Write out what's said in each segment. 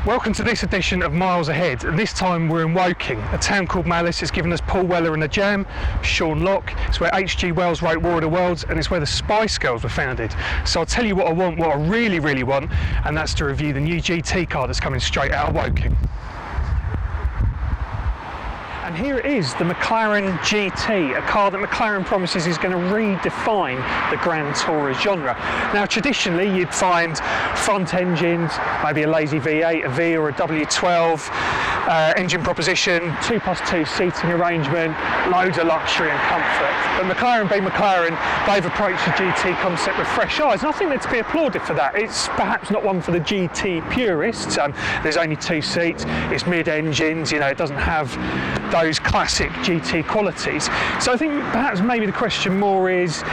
Welcome to this edition of Miles Ahead. This time we're in Woking, a town called Malice. It's given us Paul Weller and the Jam, Sean Locke. It's where H.G. Wells wrote War of the Worlds, and it's where the Spice Girls were founded. So I'll tell you what I want, what I really want, and that's to review the new GT car that's coming straight out of Woking. And here it is, the McLaren GT, a car that McLaren promises is going to redefine the Grand Tourer genre. Now, traditionally, you'd find front engines, maybe a lazy V8, a V or a W12, engine proposition, 2+2 seating arrangement, loads of luxury and comfort. But McLaren being McLaren, they've approached the GT concept with fresh eyes, and I think they're to be applauded for that. It's perhaps not one for the GT purists. There's only 2 seats, it's mid-engines, you know, it doesn't have those classic GT qualities. So I think perhaps maybe the question more is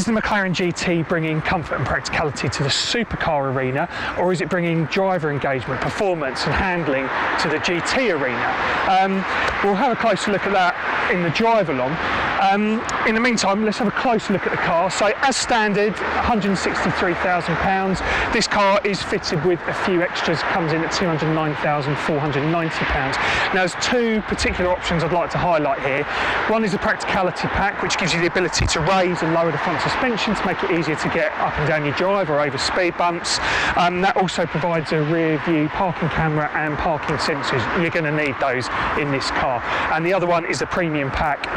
the McLaren GT bringing comfort and practicality to the supercar arena, or is it bringing driver engagement, performance and handling to the GT arena? We'll have a closer look at that in the drive along. In the meantime, let's have a closer look at the car. So as standard, £163,000. This car is fitted with a few extras, comes in at £209,490. Now there's 2 particular options I'd like to highlight here. One is the Practicality pack, which gives you the ability to raise and lower the front suspension to make it easier to get up and down your drive or over speed bumps. That also provides a rear view parking camera and parking sensors. You're going to need those in this car. And the other one is the Premium pack,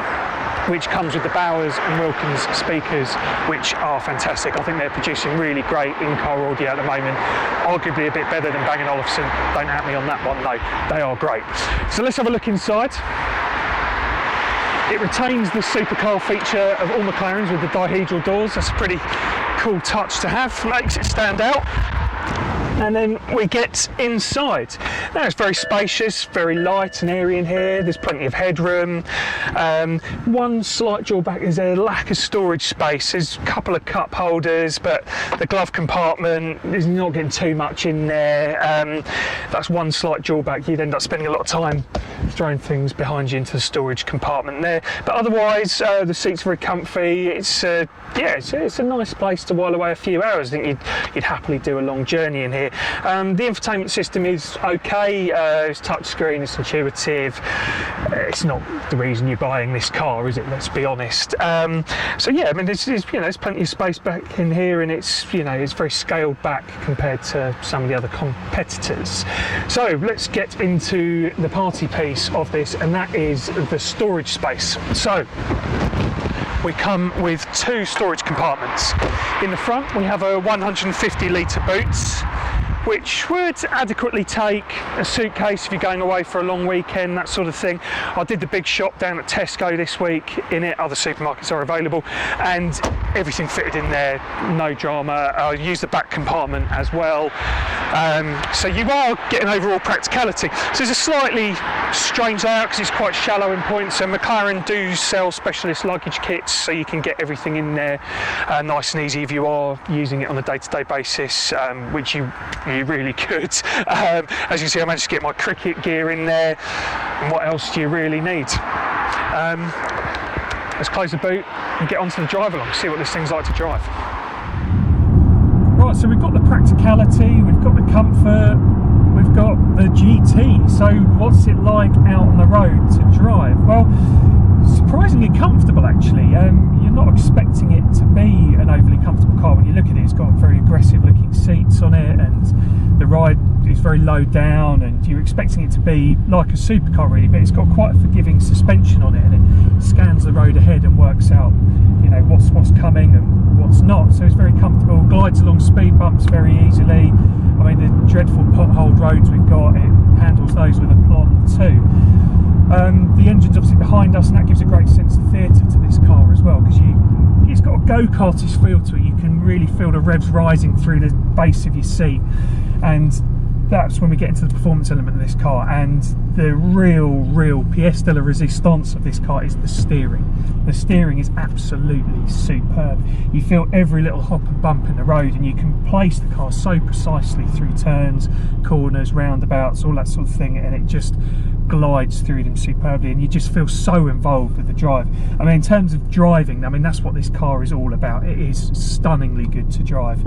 which comes with the Bowers and Wilkins speakers, which are fantastic. I think they're producing really great in-car audio at the moment, arguably a bit better than Bang & Olufsen. Don't at me on that one, no, they are great. So let's have a look inside. It retains the supercar feature of all McLarens with the dihedral doors. That's a pretty cool touch to have, makes it stand out. And then we get inside. Now it's very spacious, very light and airy in here. There's plenty of headroom. One slight drawback is a lack of storage space. There's a couple of cup holders, but the glove compartment is not getting too much in there. That's one slight drawback. You'd end up spending a lot of time throwing things behind you into the storage compartment there. But otherwise, the seats are very comfy. It's a nice place to while away a few hours. I think you'd happily do a long journey in here. The infotainment system is okay. It's touchscreen, it's intuitive. It's not the reason you're buying this car, is it? Let's be honest. So yeah, I mean, there's plenty of space back in here, and it's very scaled back compared to some of the other competitors. So let's get into the party piece of this, and that is the storage space. So we come with 2 storage compartments. In the front, we have a 150 litre boot, which would adequately take a suitcase if you're going away for a long weekend, that sort of thing. I did the big shop down at Tesco this week in it. Other supermarkets are available, and everything fitted in there, no drama. I used the back compartment as well. So you are getting overall practicality. So it's a slightly strange layout because it's quite shallow in points, and McLaren do sell specialist luggage kits, so you can get everything in there nice and easy if you are using it on a day-to-day basis, which you really could. As you see, I managed to get my cricket gear in there. And what else do you really need? Let's close the boot and get onto the drive along, see what this thing's like to drive. Right, so we've got the practicality, we've got the comfort, we've got the GT. So what's it like out on the road to drive? Well, surprisingly comfortable actually. You're not expecting it to be an overly comfortable car. When you look at it, it's got very aggressive looking seats on it, and the ride is very low down, and you're expecting it to be like a supercar really, but it's got quite a forgiving suspension on it, and it scans the road ahead and works out, you know, what's coming and what's not. So it's very comfortable, glides along speed bumps very easily. I mean, the dreadful potholed roads we've got, it handles those with aplomb too. The engine's obviously behind us, and that gives a great sense of theatre to this car as well, because it's got a go-kartish feel to it. You can really feel the revs rising through the base of your seat, and that's when we get into the performance element of this car. And the real pièce de la résistance of this car is the steering. The steering is absolutely superb. You feel every little hop and bump in the road, and you can place the car so precisely through turns, corners, roundabouts, all that sort of thing, and it just glides through them superbly, and you just feel so involved with the drive. I mean, in terms of driving, I mean, that's what this car is all about. It is stunningly good to drive.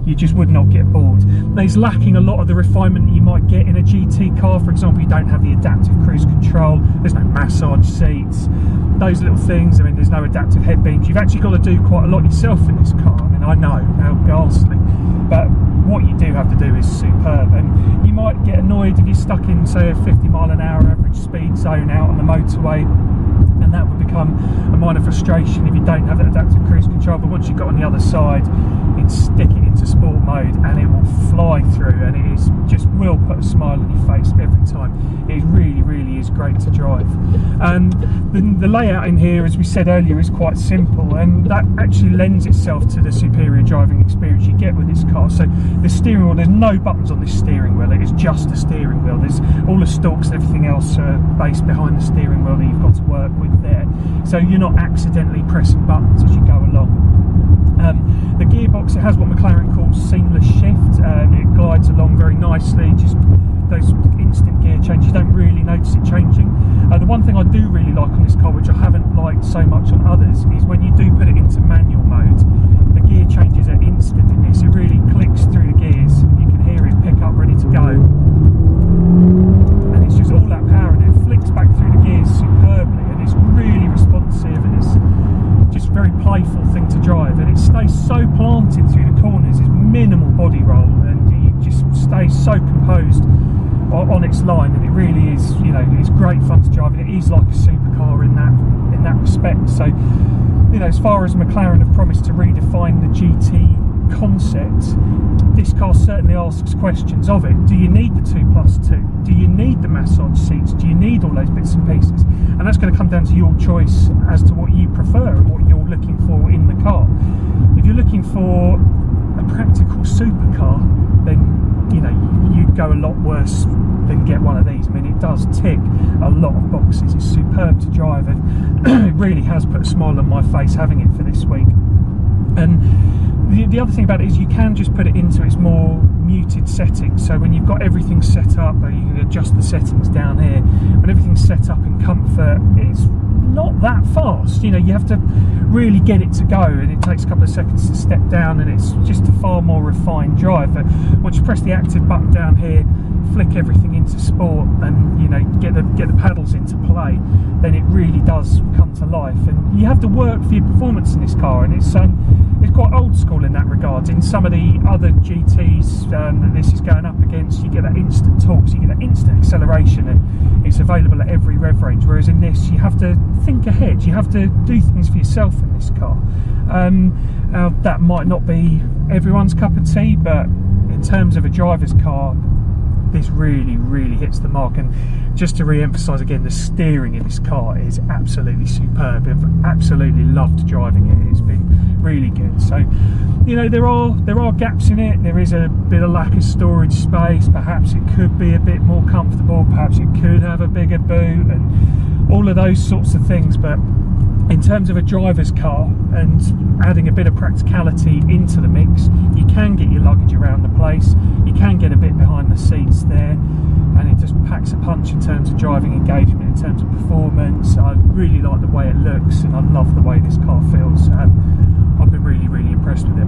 You just would not get bored. It's lacking a lot of the refinement you might get in a GT car. For example, you don't have the adaptive cruise control, there's no massage seats, those little things. I mean, there's no adaptive headbeams. You've actually got to do quite a lot yourself in this car. I mean, I know how ghastly, but what you do have to do is superb. And you might get annoyed if you're stuck in, say, a 50-mile-an-hour average speed zone out on the motorway, and that would become a minor frustration if you don't have that adaptive cruise control. But once you got on the other side, it's stick it into sport mode and it will fly through, and it is just will put a smile on your face every time. It really is great to drive. And the layout in here, as we said earlier, is quite simple, and that actually lends itself to the superior driving experience you get with this car. So the steering wheel, there's no buttons on this steering wheel, it is just a steering wheel. There's all the stalks and everything else based behind the steering wheel that you've got to work with there, so you're not accidentally pressing buttons as you go along. The gearbox, it has what McLaren calls seamless shift. It glides along very nicely, just those instant gear changes, you don't really notice it changing. The one thing I do really like on this car, which I haven't liked so much on others, is when you do put it into manual mode, the gear changes are instant in this. It really clicks through the gears, you can hear it pick up ready to go, and it's just all that power, and it flicks back through the gears superbly, and it's really responsive, and it's just a very playful thing to drive, and it stays so planted through the corners. It's minimal body roll, and you just stay so composed on its line, and it really is, you know, it's great fun to drive, and it is like a supercar in that respect. So, you know, as far as McLaren have promised to redefine the GT concept, this car certainly asks questions of it. Do you need the 2+2? Do you need the massage seats? Do you need all those bits and pieces? And that's going to come down to your choice as to what you prefer and what you're looking for in the car. If you're looking for a practical supercar, then, you know, you'd go a lot worse than get one of these. I mean, it does tick a lot of boxes. It's superb to drive, and it really has put a smile on my face having it for this week. And the other thing about it is you can just put it into its more muted settings. So when you've got everything set up, you can adjust the settings down here. When everything's set up in comfort, it's not that fast. You know, you have to really get it to go, and it takes a couple of seconds to step down, and it's just a far more refined drive. But once you press the active button down here, flick everything into sport, and, you know, get the paddles into play, then it really does come to life. And you have to work for your performance in this car, and it's quite old school in that regard. In some of the other GTs that this is going up against, you get that instant torque, so you get that instant acceleration, and it's available at every rev range, whereas in this you have to think ahead, you have to do things for yourself in this car. That might not be everyone's cup of tea, but in terms of a driver's car, this really hits the mark. And just to re-emphasize again, the steering in this car is absolutely superb. I've absolutely loved driving it. It's been really good. So, you know, there are gaps in it. There is a bit of lack of storage space. Perhaps it could be a bit more comfortable, perhaps it could have a bigger boot, and all of those sorts of things. But in terms of a driver's car and adding a bit of practicality into the mix, you can get your luggage around the place, you can get a bit behind the seats there, and it just packs a punch in terms of driving engagement, in terms of performance. I really like the way it looks, and I love the way this car feels. I've been really impressed with it.